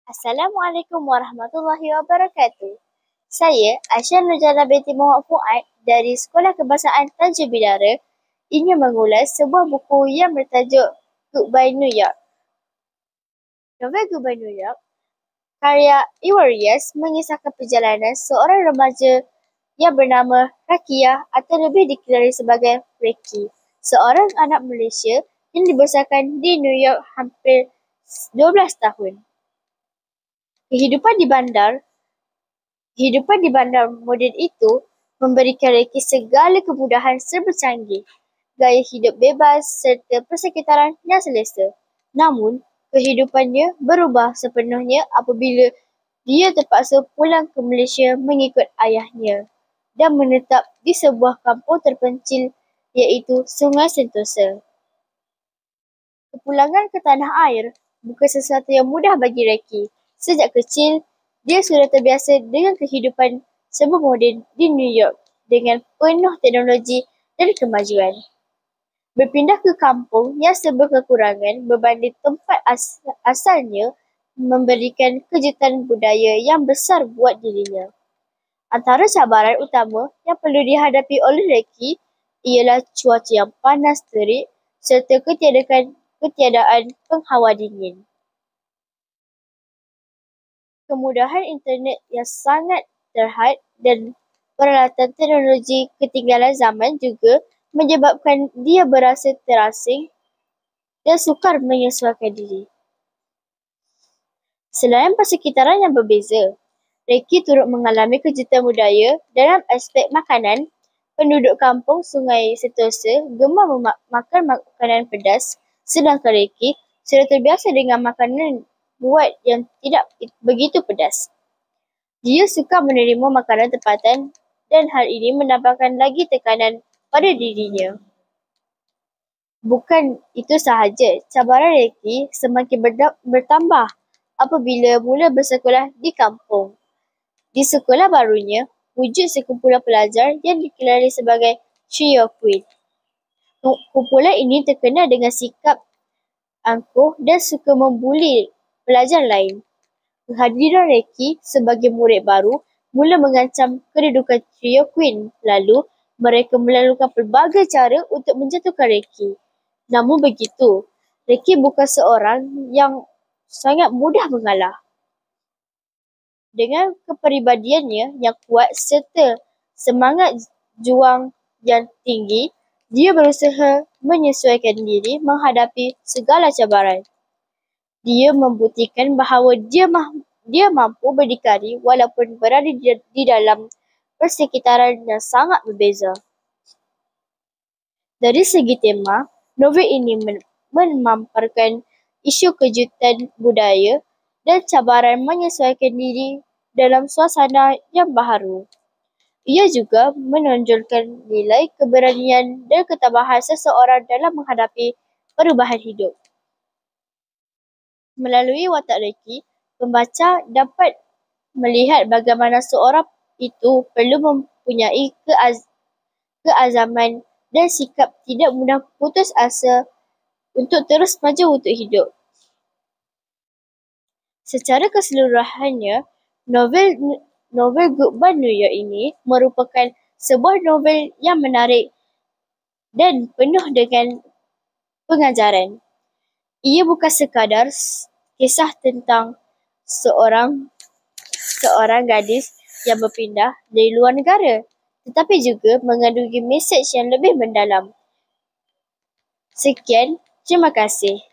Assalamualaikum warahmatullahi wabarakatuh. Saya Aisyah Nurjana binti Muhammad Fuad dari Sekolah Kebangsaan Tanjung Bidara ingin mengulas sebuah buku yang bertajuk Goodbye New York. Novel Goodbye New York karya Iwarias mengisahkan perjalanan seorang remaja yang bernama Rakiah atau lebih dikenali sebagai Reki, seorang anak Malaysia yang dibesarkan di New York hampir 12 tahun. Kehidupan di bandar moden itu memberikan Reki segala kemudahan serba canggih, gaya hidup bebas serta persekitaran yang selesa. Namun, kehidupannya berubah sepenuhnya apabila dia terpaksa pulang ke Malaysia mengikut ayahnya dan menetap di sebuah kampung terpencil iaitu Sungai Sentosa. Kepulangan ke tanah air bukan sesuatu yang mudah bagi Reki. Sejak kecil, dia sudah terbiasa dengan kehidupan serba moden di New York dengan penuh teknologi dan kemajuan. Berpindah ke kampung yang serba kekurangan berbanding tempat asalnya memberikan kejutan budaya yang besar buat dirinya. Antara cabaran utama yang perlu dihadapi oleh Reki ialah cuaca yang panas terik serta ketiadaan penghawa dingin. Kemudahan internet yang sangat terhad dan peralatan teknologi ketinggalan zaman juga menyebabkan dia berasa terasing dan sukar menyesuaikan diri. Selain persekitaran yang berbeza, Reki turut mengalami kejutan budaya dalam aspek makanan. Penduduk kampung Sungai Sentosa gemar makan makanan pedas, sedangkan Reki sudah terbiasa dengan makanan buat yang tidak begitu pedas. Dia suka menerima makanan tempatan dan hal ini menambahkan lagi tekanan pada dirinya. Bukan itu sahaja, cabaran Reki semakin bertambah apabila mula bersekolah di kampung. Di sekolah barunya, wujud sekumpulan pelajar yang dikenali sebagai Trio Queen. Kumpulan ini terkenal dengan sikap angkuh dan suka membuli pelajar lain. Kehadiran Reki sebagai murid baru mula mengancam kedudukan Trio Queen. Lalu, mereka melalukan pelbagai cara untuk menjatuhkan Reki. Namun begitu, Reki bukan seorang yang sangat mudah mengalah. Dengan kepribadiannya yang kuat serta semangat juang yang tinggi, dia berusaha menyesuaikan diri menghadapi segala cabaran. Dia membuktikan bahawa dia mampu berdikari walaupun berada di dalam persekitaran yang sangat berbeza. Dari segi tema, novel ini memaparkan isu kejutan budaya dan cabaran menyesuaikan diri dalam suasana yang baharu. Ia juga menonjolkan nilai keberanian dan ketabahan seseorang dalam menghadapi perubahan hidup. Melalui watak Reki, pembaca dapat melihat bagaimana seorang itu perlu mempunyai keazaman dan sikap tidak mudah putus asa untuk terus maju untuk hidup. Secara keseluruhannya, novel Goodbye New York ini merupakan sebuah novel yang menarik dan penuh dengan pengajaran. Ia bukan sekadar kisah tentang seorang gadis yang berpindah dari luar negara, tetapi juga mengandungi mesej yang lebih mendalam. Sekian, terima kasih.